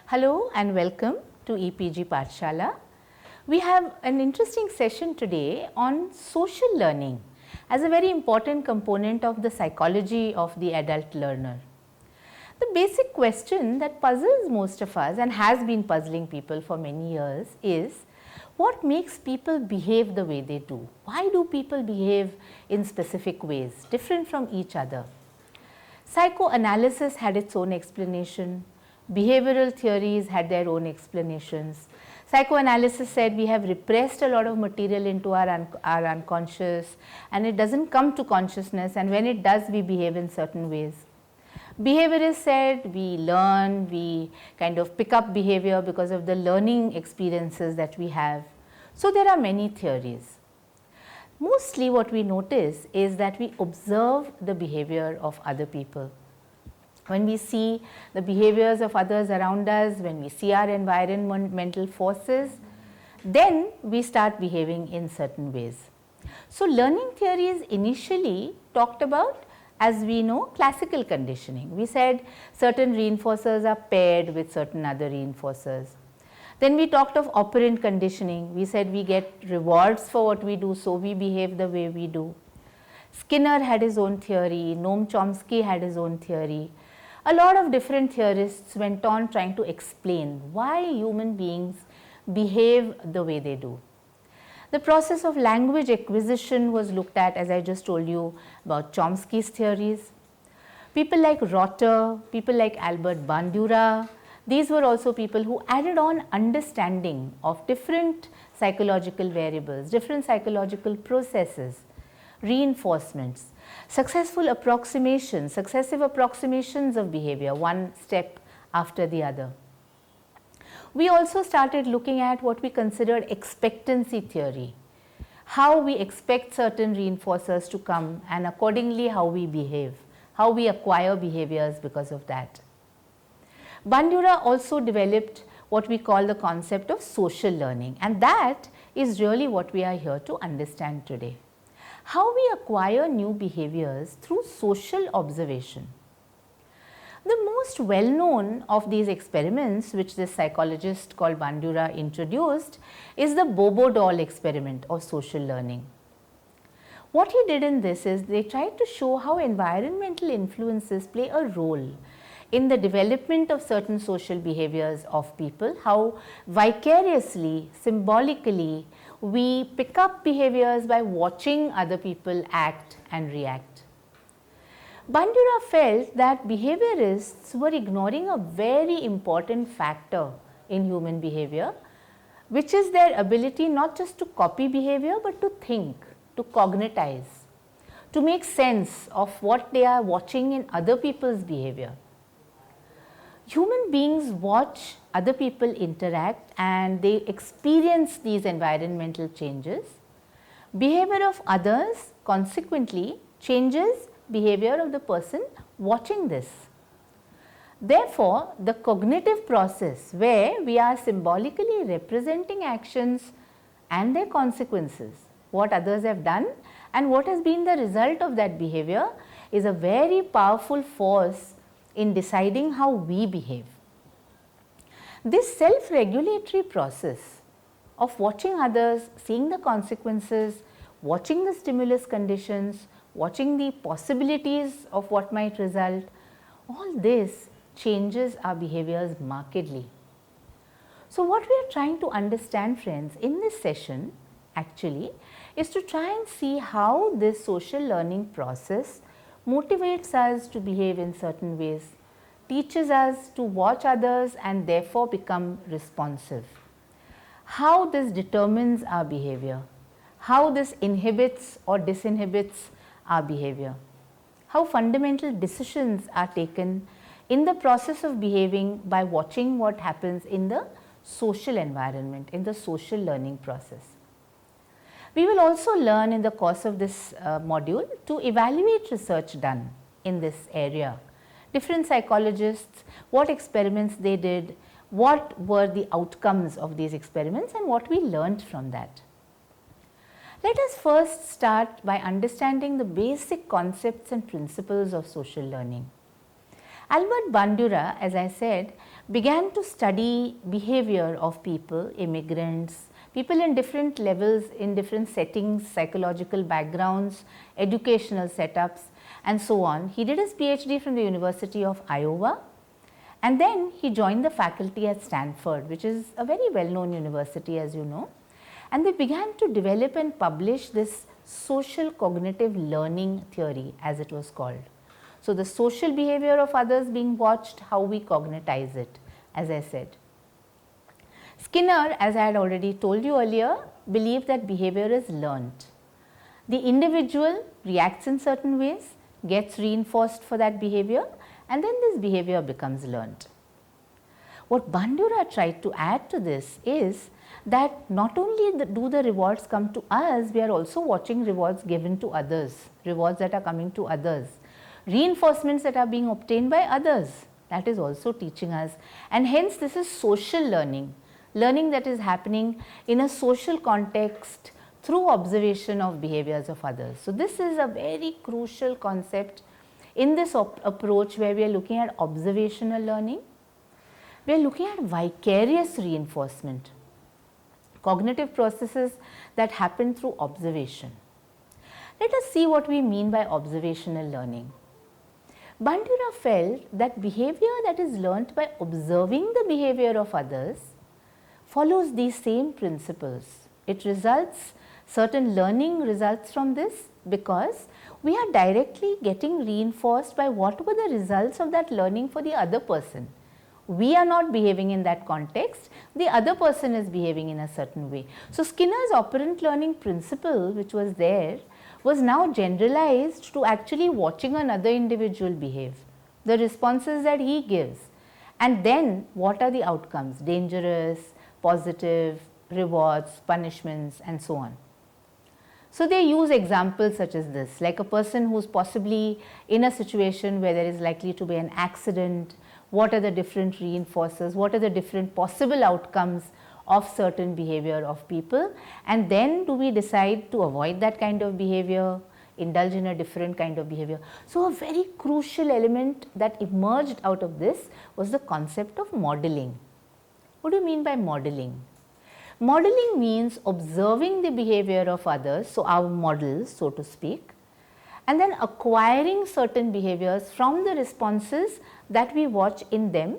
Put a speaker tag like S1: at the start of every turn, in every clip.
S1: Hello and welcome to EPG Pathshala. We have an interesting session today on social learning as a very important component of the psychology of the adult learner. The basic question that puzzles most of us and has been puzzling people for many years is, what makes people behave the way they do? Why do people behave in specific ways, different from each other? Psychoanalysis had its own explanation. Behavioral theories had their own explanations. Psychoanalysis said we have repressed a lot of material into our unconscious and it doesn't come to consciousness, and when it does, we behave in certain ways. Behaviorists said we learn, we kind of pick up behavior because of the learning experiences that we have. So there are many theories. Mostly what we notice is that we observe the behavior of other people. When we see the behaviors of others around us, when we see our environmental forces, then we start behaving in certain ways. So learning theories initially talked about, as we know, classical conditioning. We said certain reinforcers are paired with certain other reinforcers. Then we talked of operant conditioning. We said we get rewards for what we do, so we behave the way we do. Skinner had his own theory, Noam Chomsky had his own theory. A lot of different theorists went on trying to explain why human beings behave the way they do. The process of language acquisition was looked at, as I just told you about Chomsky's theories. People like Rotter, people like Albert Bandura, these were also people who added on understanding of different psychological variables, different psychological processes, reinforcements, successive approximations of behavior, one step after the other. We also started looking at what we considered expectancy theory, how we expect certain reinforcers to come and accordingly how we behave, how we acquire behaviors because of that. Bandura also developed what we call the concept of social learning, and that is really what we are here to understand today. How we acquire new behaviors through social observation. The most well known of these experiments, which this psychologist called Bandura introduced, is the Bobo doll experiment of social learning. What he did in this is they tried to show how environmental influences play a role in the development of certain social behaviors of people, how vicariously, symbolically, we pick up behaviors by watching other people act and react. Bandura felt that behaviorists were ignoring a very important factor in human behavior, which is their ability not just to copy behavior but to think, to cognitize, to make sense of what they are watching in other people's behavior. Human beings watch other people interact and they experience these environmental changes. Behavior of others consequently changes behavior of the person watching this. Therefore, the cognitive process where we are symbolically representing actions and their consequences, what others have done and what has been the result of that behavior, is a very powerful force in deciding how we behave. This self-regulatory process of watching others, seeing the consequences, watching the stimulus conditions, watching the possibilities of what might result, all this changes our behaviors markedly. So what we are trying to understand, friends, in this session actually is to try and see how this social learning process motivates us to behave in certain ways, teaches us to watch others and therefore become responsive. How this determines our behavior, how this inhibits or disinhibits our behavior, how fundamental decisions are taken in the process of behaving by watching what happens in the social environment, in the social learning process. We will also learn in the course of this module to evaluate research done in this area. Different psychologists, what experiments they did, what were the outcomes of these experiments and what we learned from that. Let us first start by understanding the basic concepts and principles of social learning. Albert Bandura, as I said, began to study behavior of people, immigrants, people in different levels, in different settings, psychological backgrounds, educational setups, and so on. He did his PhD from the University of Iowa, and then he joined the faculty at Stanford, which is a very well-known university, as you know. And they began to develop and publish this social cognitive learning theory, as it was called. So, the social behavior of others being watched, how we cognitize it, as I said. Skinner, as I had already told you earlier, believed that behavior is learnt. The individual reacts in certain ways, gets reinforced for that behavior, and then this behavior becomes learnt. What Bandura tried to add to this is that not only do the rewards come to us, we are also watching rewards given to others, rewards that are coming to others, reinforcements that are being obtained by others, that is also teaching us, and hence this is social learning, learning that is happening in a social context through observation of behaviors of others. So, this is a very crucial concept in this approach where we are looking at observational learning. We are looking at vicarious reinforcement, cognitive processes that happen through observation. Let us see what we mean by observational learning. Bandura felt that behavior that is learnt by observing the behavior of others follows these same principles. It results, certain learning results from this because we are directly getting reinforced by what were the results of that learning for the other person. We are not behaving in that context, the other person is behaving in a certain way. So, Skinner's operant learning principle, which was there, was now generalized to actually watching another individual behave, the responses that he gives, and then what are the outcomes, dangerous, positive, rewards, punishments, and so on. So, they use examples such as this, like a person who is possibly in a situation where there is likely to be an accident. What are the different reinforcers, what are the different possible outcomes of certain behavior of people, and then do we decide to avoid that kind of behavior, indulge in a different kind of behavior. So, a very crucial element that emerged out of this was the concept of modeling. What do you mean by modeling? Modeling means observing the behavior of others, so our models, so to speak, and then acquiring certain behaviors from the responses that we watch in them.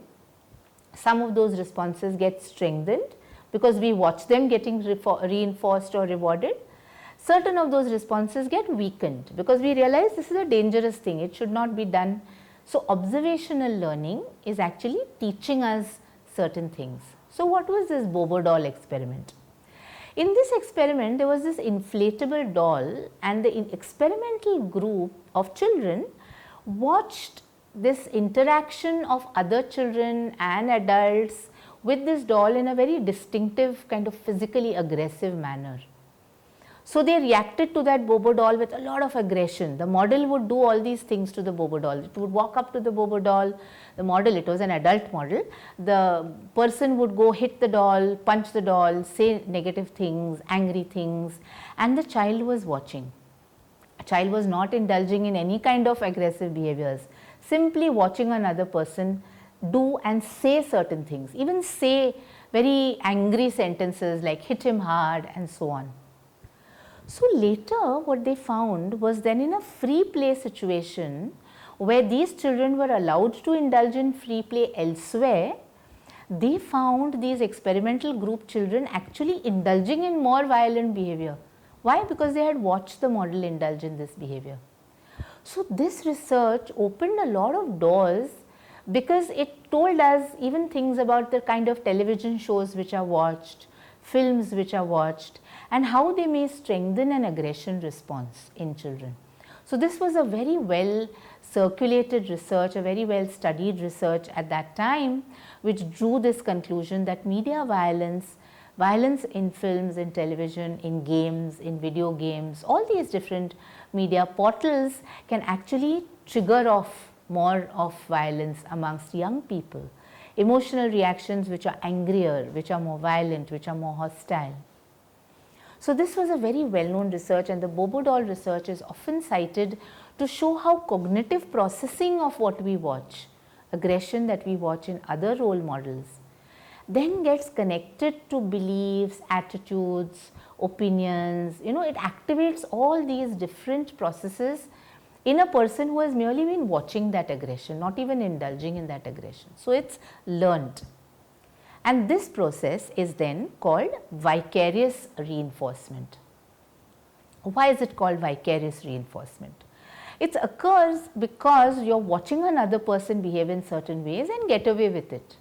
S1: Some of those responses get strengthened because we watch them getting reinforced or rewarded. Certain of those responses get weakened because we realize this is a dangerous thing, it should not be done. So, observational learning is actually teaching us certain things. So, what was this Bobo doll experiment? In this experiment, there was this inflatable doll, and the experimental group of children watched this interaction of other children and adults with this doll in a very distinctive kind of physically aggressive manner. So, they reacted to that Bobo doll with a lot of aggression. The model would do all these things to the Bobo doll. It would walk up to the Bobo doll, the model, it was an adult model. The person would go hit the doll, punch the doll, say negative things, angry things, and the child was watching. A child was not indulging in any kind of aggressive behaviors, simply watching another person do and say certain things, even say very angry sentences like hit him hard and so on. So, later what they found was then in a free play situation where these children were allowed to indulge in free play elsewhere, they found these experimental group children actually indulging in more violent behavior. Why? Because they had watched the model indulge in this behavior. So, this research opened a lot of doors because it told us even things about the kind of television shows which are watched, films which are watched, and how they may strengthen an aggression response in children. So, this was a very well circulated research, a very well studied research at that time, which drew this conclusion that media violence, violence in films, in television, in games, in video games, all these different media portals can actually trigger off more of violence amongst young people. Emotional reactions which are angrier, which are more violent, which are more hostile. So, this was a very well known research, and the Bobo doll research is often cited to show how cognitive processing of what we watch aggression that we watch in other role models, then gets connected to beliefs, attitudes, opinions. It activates all these different processes in a person who has merely been watching that aggression, not even indulging in that aggression. So it's learned. And this process is then called vicarious reinforcement. Why is it called vicarious reinforcement? It occurs because you're watching another person behave in certain ways and get away with it.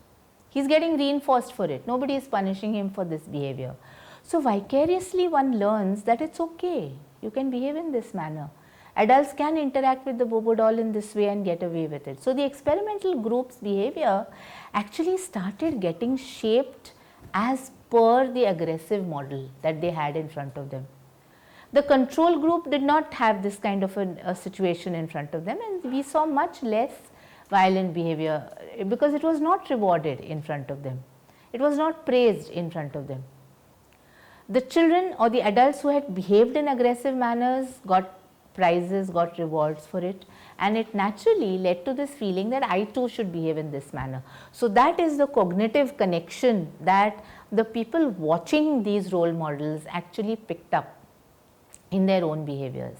S1: He's getting reinforced for it. Nobody is punishing him for this behavior. So vicariously one learns that it's okay. You can behave in this manner. Adults can interact with the Bobo doll in this way and get away with it. So the experimental group's behavior actually started getting shaped as per the aggressive model that they had in front of them. The control group did not have this kind of a situation in front of them, and we saw much less violent behavior because it was not rewarded in front of them. It was not praised in front of them. The children or the adults who had behaved in aggressive manners got prizes, got rewards for it, and it naturally led to this feeling that I too should behave in this manner. So that is the cognitive connection that the people watching these role models actually picked up in their own behaviors.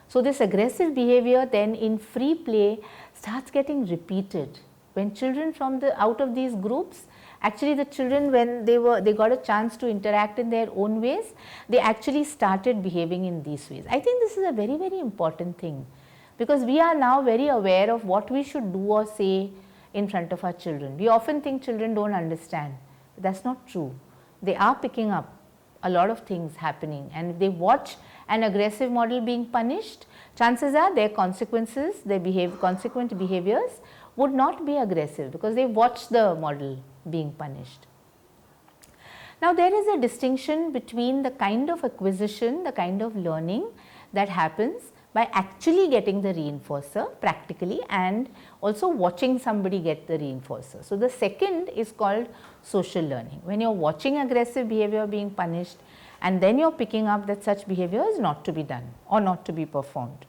S1: So this aggressive behavior then in free play starts getting repeated. When children from out of these groups, actually the children, when they got a chance to interact in their own ways, they actually started behaving in these ways. I think this is a very, very important thing, because we are now very aware of what we should do or say in front of our children. We often think children don't understand, but that's not true. They are picking up a lot of things happening, and if they watch an aggressive model being punished, chances are their consequences, their consequent behaviors would not be aggressive because they watched the model being punished. Now there is a distinction between the kind of acquisition, the kind of learning that happens by actually getting the reinforcer practically and also watching somebody get the reinforcer. So the second is called social learning. When you're watching aggressive behavior being punished and then you're picking up that such behavior is not to be done or not to be performed.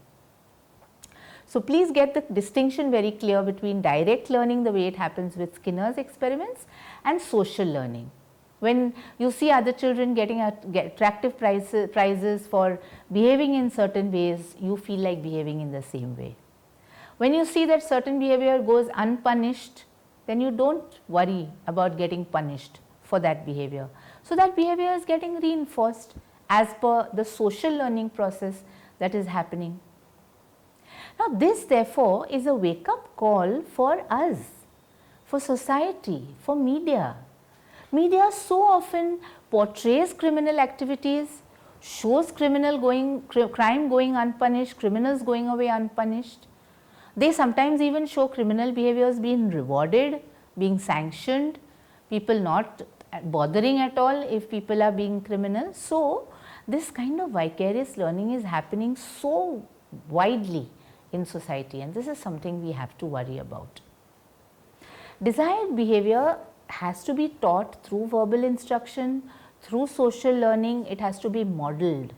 S1: So please get the distinction very clear between direct learning, the way it happens with Skinner's experiments, and social learning. When you see other children getting attractive prizes for behaving in certain ways, you feel like behaving in the same way. When you see that certain behavior goes unpunished, then you don't worry about getting punished for that behavior. So that behavior is getting reinforced as per the social learning process that is happening. Now this therefore is a wake-up call for us, for society, for media. Media so often portrays criminal activities, shows crime going unpunished, criminals going away unpunished. They sometimes even show criminal behaviors being rewarded, being sanctioned, people not bothering at all if people are being criminal. So this kind of vicarious learning is happening so widely in society, and this is something we have to worry about. Desired behavior has to be taught through verbal instruction, through social learning. It has to be modeled.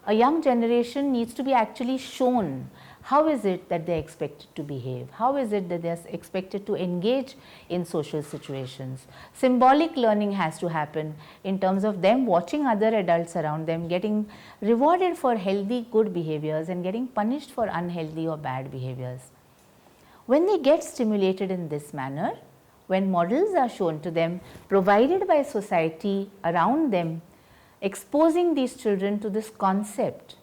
S1: A young generation needs to be actually shown how is it that they are expected to behave, how is it that they are expected to engage in social situations. Symbolic learning has to happen in terms of them watching other adults around them, getting rewarded for healthy good behaviors and getting punished for unhealthy or bad behaviors. When they get stimulated in this manner, when models are shown to them, provided by society around them, exposing these children to this concept.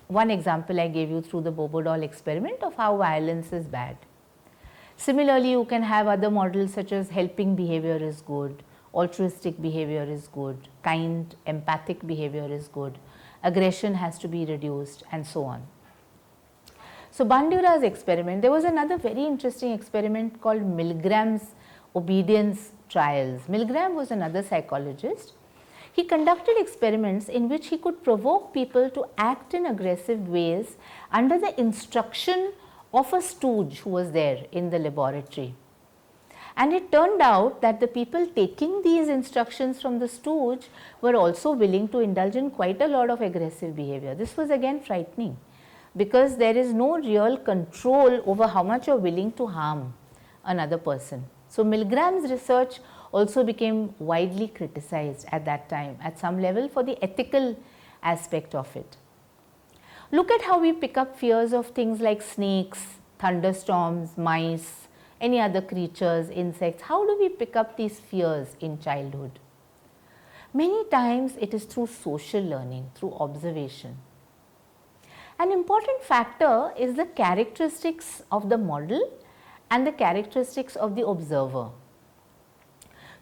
S1: One example I gave you through the Bobo doll experiment of how violence is bad. Similarly, you can have other models such as helping behavior is good, altruistic behavior is good, kind, empathic behavior is good, aggression has to be reduced, and so on. So Bandura's experiment, there was another very interesting experiment called Milgram's obedience trials. Milgram was another psychologist. He conducted experiments in which he could provoke people to act in aggressive ways under the instruction of a stooge who was there in the laboratory. And it turned out that the people taking these instructions from the stooge were also willing to indulge in quite a lot of aggressive behavior. This was again frightening, because there is no real control over how much you are willing to harm another person. So Milgram's research also became widely criticized at that time at some level for the ethical aspect of it. Look at how we pick up fears of things like snakes, thunderstorms, mice, any other creatures, insects. How do we pick up these fears in childhood? Many times it is through social learning, through observation. An important factor is the characteristics of the model and the characteristics of the observer.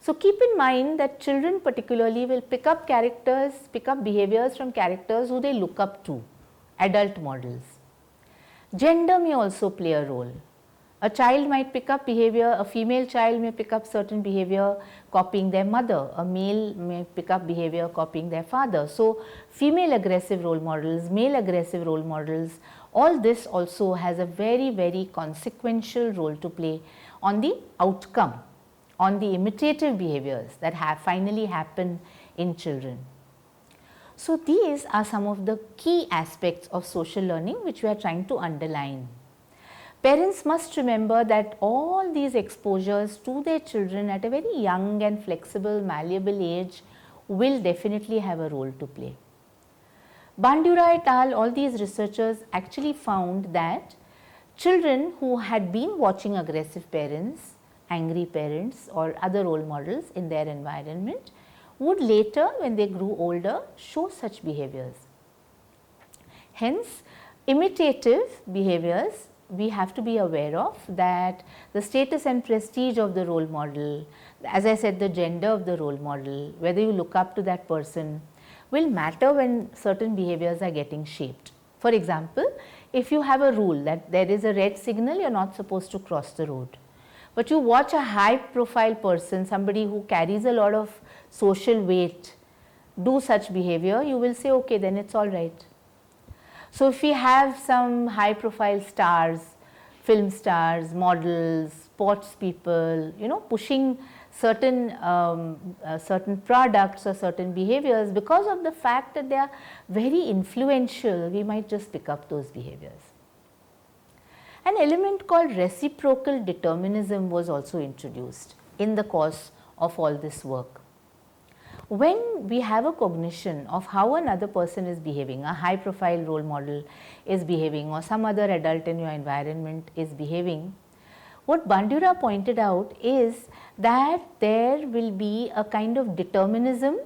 S1: So keep in mind that children particularly will pick up behaviors from characters who they look up to, adult models. Gender may also play a role. A child might pick up behavior, a female child may pick up certain behavior copying their mother, a male may pick up behavior copying their father. So female aggressive role models, male aggressive role models, all this also has a very, very consequential role to play on the outcome, on the imitative behaviors that finally happen in children. So these are some of the key aspects of social learning which we are trying to underline. Parents must remember that all these exposures to their children at a very young and flexible, malleable age will definitely have a role to play. Bandura et al., all these researchers actually found that children who had been watching aggressive parents, angry parents or other role models in their environment would later, when they grew older, show such behaviors. Hence, imitative behaviors we have to be aware of, that the status and prestige of the role model, as I said, the gender of the role model, whether you look up to that person will matter when certain behaviors are getting shaped. For example, if you have a rule that there is a red signal, you are not supposed to cross the road, but you watch a high profile person, somebody who carries a lot of social weight, do such behavior, you will say, okay, then it's all right. So if we have some high profile stars, film stars, models, sports people, pushing certain products or certain behaviors, because of the fact that they are very influential, we might just pick up those behaviors. An element called reciprocal determinism was also introduced in the course of all this work. When we have a cognition of how another person is behaving, a high profile role model is behaving or some other adult in your environment is behaving, what Bandura pointed out is that there will be a kind of determinism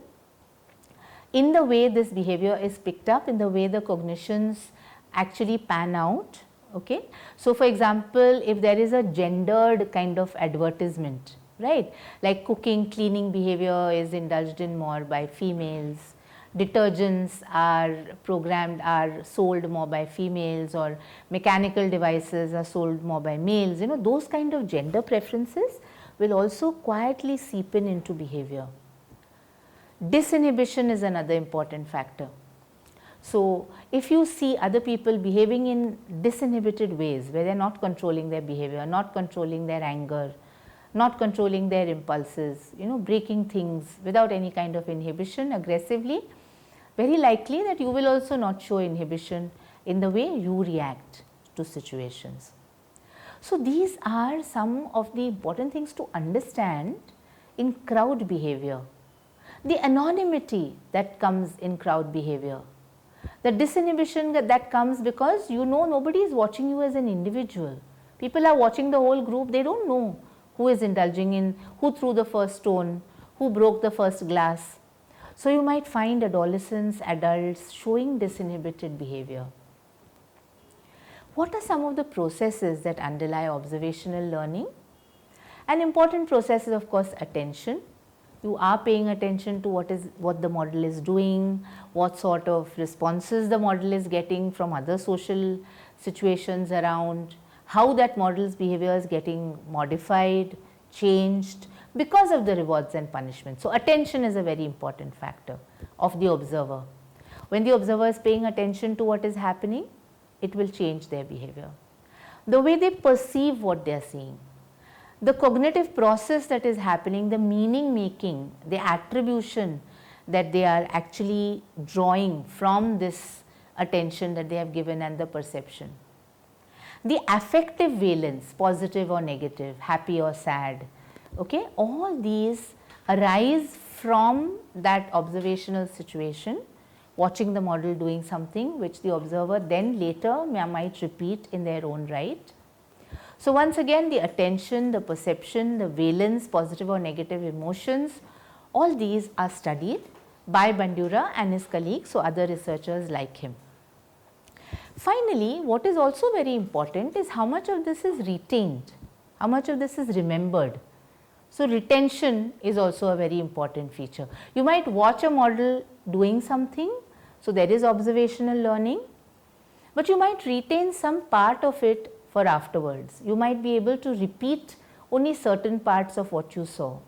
S1: in the way this behavior is picked up, in the way the cognitions actually pan out. Okay. So, for example, if there is a gendered kind of advertisement, right, like cooking, cleaning behavior is indulged in more by females, detergents are sold more by females, or mechanical devices are sold more by males, those kind of gender preferences will also quietly seep into behavior. Disinhibition is another important factor. So if you see other people behaving in disinhibited ways, where they are not controlling their behavior, not controlling their anger, not controlling their impulses, breaking things without any kind of inhibition aggressively, very likely that you will also not show inhibition in the way you react to situations. So these are some of the important things to understand in crowd behavior. The anonymity that comes in crowd behavior, the disinhibition that comes because nobody is watching you as an individual. People are watching the whole group, they don't know who is indulging in, who threw the first stone, who broke the first glass. So you might find adolescents, adults showing disinhibited behavior. What are some of the processes that underlie observational learning? An important process is of course attention. You are paying attention to what the model is doing, what sort of responses the model is getting from other social situations around, how that model's behavior is getting modified, changed because of the rewards and punishments. So attention is a very important factor of the observer. When the observer is paying attention to what is happening, it will change their behavior. The way they perceive what they are seeing, the cognitive process that is happening, the meaning making, the attribution that they are actually drawing from this attention that they have given and the perception. The affective valence, positive or negative, happy or sad, okay, all these arise from that observational situation, watching the model doing something which the observer then later might repeat in their own right. So, once again the attention, the perception, the valence, positive or negative emotions, all these are studied by Bandura and his colleagues, so other researchers like him. Finally, what is also very important is how much of this is retained, how much of this is remembered. So, retention is also a very important feature. You might watch a model doing something, so there is observational learning, but you might retain some part of it for afterwards. You might be able to repeat only certain parts of what you saw.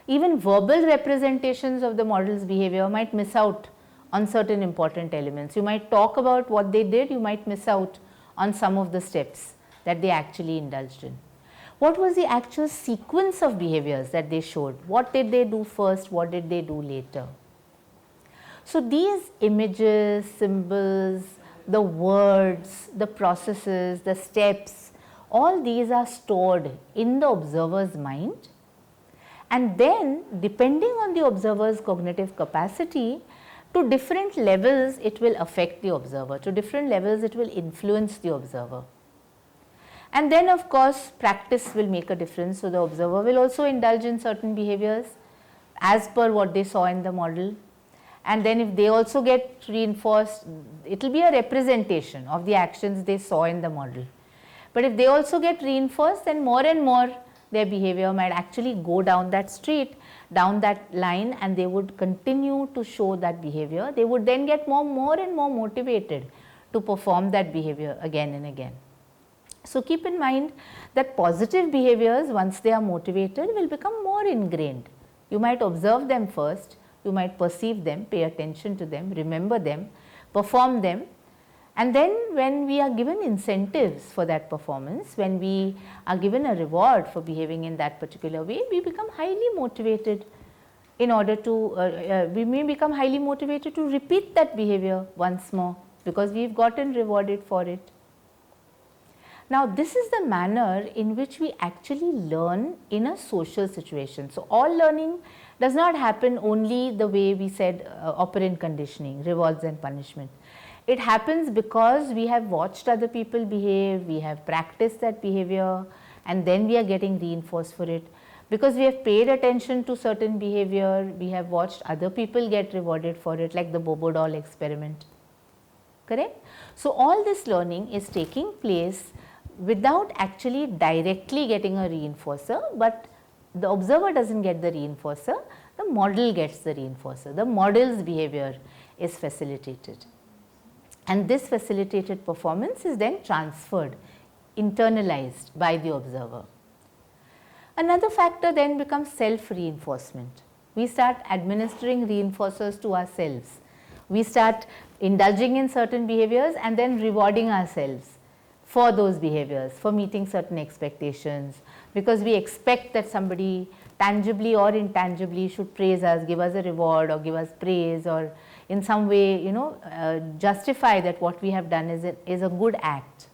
S1: Even verbal representations of the model's behavior might miss out on certain important elements. You might talk about what they did, you might miss out on some of the steps that they actually indulged in. What was the actual sequence of behaviors that they showed? What did they do first? What did they do later? So, these images, symbols, the words, the processes, the steps, all these are stored in the observer's mind, and then depending on the observer's cognitive capacity, to different levels it will affect the observer, to different levels it will influence the observer. And then of course, practice will make a difference. So, the observer will also indulge in certain behaviors as per what they saw in the model, and then if they also get reinforced, it will be a representation of the actions they saw in the model. But if they also get reinforced, then more and more their behavior might actually go down that street, down that line, and they would continue to show that behavior. They would then get more and more motivated to perform that behavior again and again. So, keep in mind that positive behaviors, once they are motivated, will become more ingrained. You might observe them first, you might perceive them, pay attention to them, remember them, perform them, and then when we are given incentives for that performance, when we are given a reward for behaving in that particular way, we become highly motivated in order to, we may become highly motivated to repeat that behavior once more because we have gotten rewarded for it. Now, this is the manner in which we actually learn in a social situation. So, all learning does not happen only the way we said operant conditioning, rewards and punishment. It happens because we have watched other people behave, we have practiced that behavior, and then we are getting reinforced for it. Because we have paid attention to certain behavior, we have watched other people get rewarded for it, like the Bobo doll experiment. Correct? So, all this learning is taking place without actually directly getting a reinforcer, but the observer does not get the reinforcer, the model gets the reinforcer, the model's behavior is facilitated. And this facilitated performance is then transferred, internalized by the observer. Another factor then becomes self-reinforcement. We start administering reinforcers to ourselves. We start indulging in certain behaviors and then rewarding ourselves for those behaviors, for meeting certain expectations, because we expect that somebody tangibly or intangibly should praise us, give us a reward or give us praise, or in some way, justify that what we have done is a good act.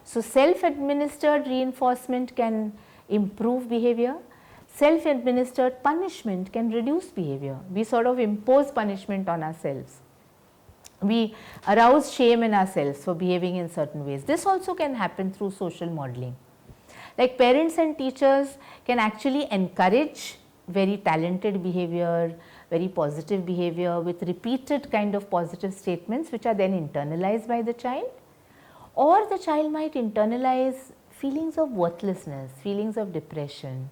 S1: So, self-administered reinforcement can improve behavior, self-administered punishment can reduce behavior. We sort of impose punishment on ourselves. We arouse shame in ourselves for behaving in certain ways. This also can happen through social modeling. Like parents and teachers can actually encourage very talented behavior, very positive behavior with repeated kind of positive statements which are then internalized by the child, or the child might internalize feelings of worthlessness, feelings of depression,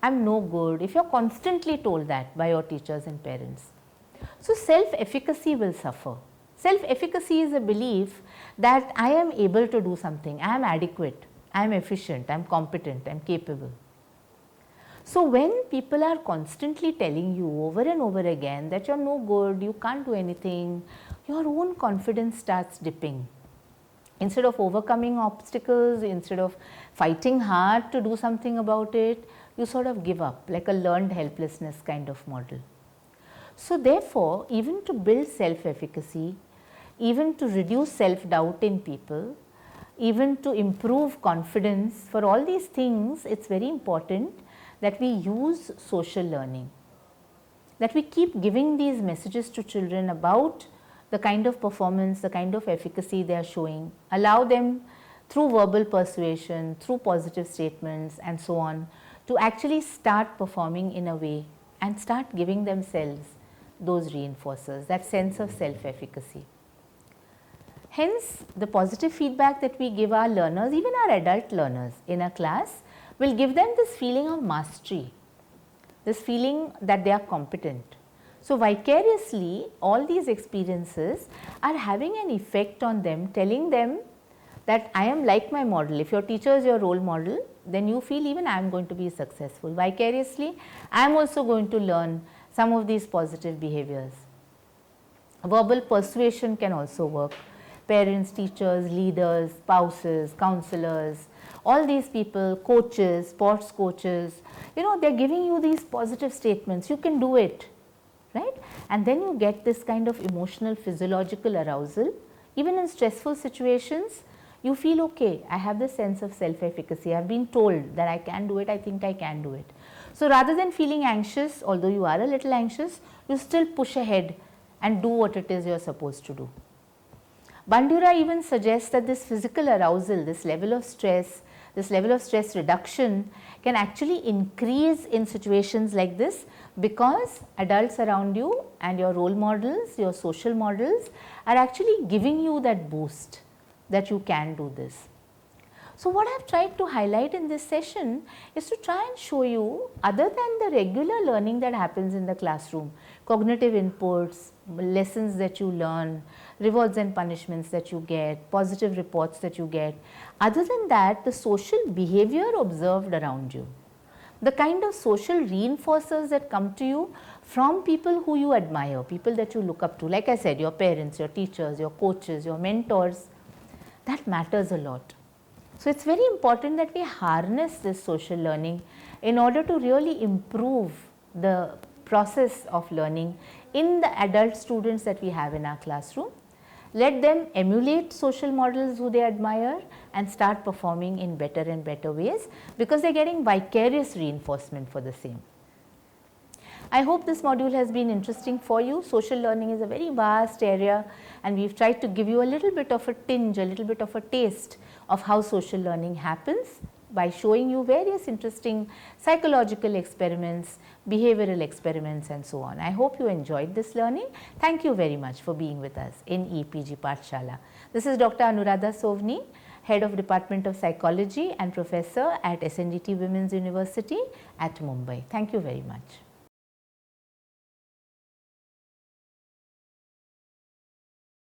S1: I am no good, if you are constantly told that by your teachers and parents. So, self-efficacy will suffer. Self-efficacy is a belief that I am able to do something, I am adequate, I am efficient, I am competent, I am capable. So, when people are constantly telling you over and over again that you are no good, you can't do anything, your own confidence starts dipping. Instead of overcoming obstacles, instead of fighting hard to do something about it, you sort of give up, like a learned helplessness kind of model. So, therefore, even to build self-efficacy, even to reduce self-doubt in people, even to improve confidence. For all these things, it's very important that we use social learning, that we keep giving these messages to children about the kind of performance, the kind of efficacy they are showing, allow them through verbal persuasion, through positive statements and so on, to actually start performing in a way and start giving themselves those reinforcers, that sense of self-efficacy. Hence, the positive feedback that we give our learners, even our adult learners in a class, will give them this feeling of mastery, this feeling that they are competent. So, vicariously, all these experiences are having an effect on them, telling them that I am like my model. If your teacher is your role model, then you feel even I am going to be successful. Vicariously, I am also going to learn some of these positive behaviors. Verbal persuasion can also work. Parents, teachers, leaders, spouses, counselors, all these people, coaches, sports coaches, they are giving you these positive statements, you can do it, right? And then you get this kind of emotional, physiological arousal. Even in stressful situations, you feel okay, I have this sense of self-efficacy, I have been told that I can do it, I think I can do it. So, rather than feeling anxious, although you are a little anxious, you still push ahead and do what it is you are supposed to do. Bandura even suggests that this physical arousal, this level of stress reduction can actually increase in situations like this, because adults around you and your role models, your social models are actually giving you that boost that you can do this. So, what I have tried to highlight in this session is to try and show you, other than the regular learning that happens in the classroom, cognitive inputs, lessons that you learn, rewards and punishments that you get, positive reports that you get, other than that, the social behavior observed around you, the kind of social reinforcers that come to you from people who you admire, people that you look up to, like I said, your parents, your teachers, your coaches, your mentors, that matters a lot. So, it is very important that we harness this social learning in order to really improve the process of learning in the adult students that we have in our classroom. Let them emulate social models who they admire and start performing in better and better ways, because they are getting vicarious reinforcement for the same. I hope this module has been interesting for you. Social learning is a very vast area, and we have tried to give you a little bit of a tinge, a little bit of a taste of how social learning happens by showing you various interesting psychological experiments, behavioral experiments and so on. I hope you enjoyed this learning. Thank you very much for being with us in EPG Pathshala. This is Dr. Anuradha Sovni, Head of Department of Psychology and Professor at SNDT Women's University at Mumbai. Thank you very much.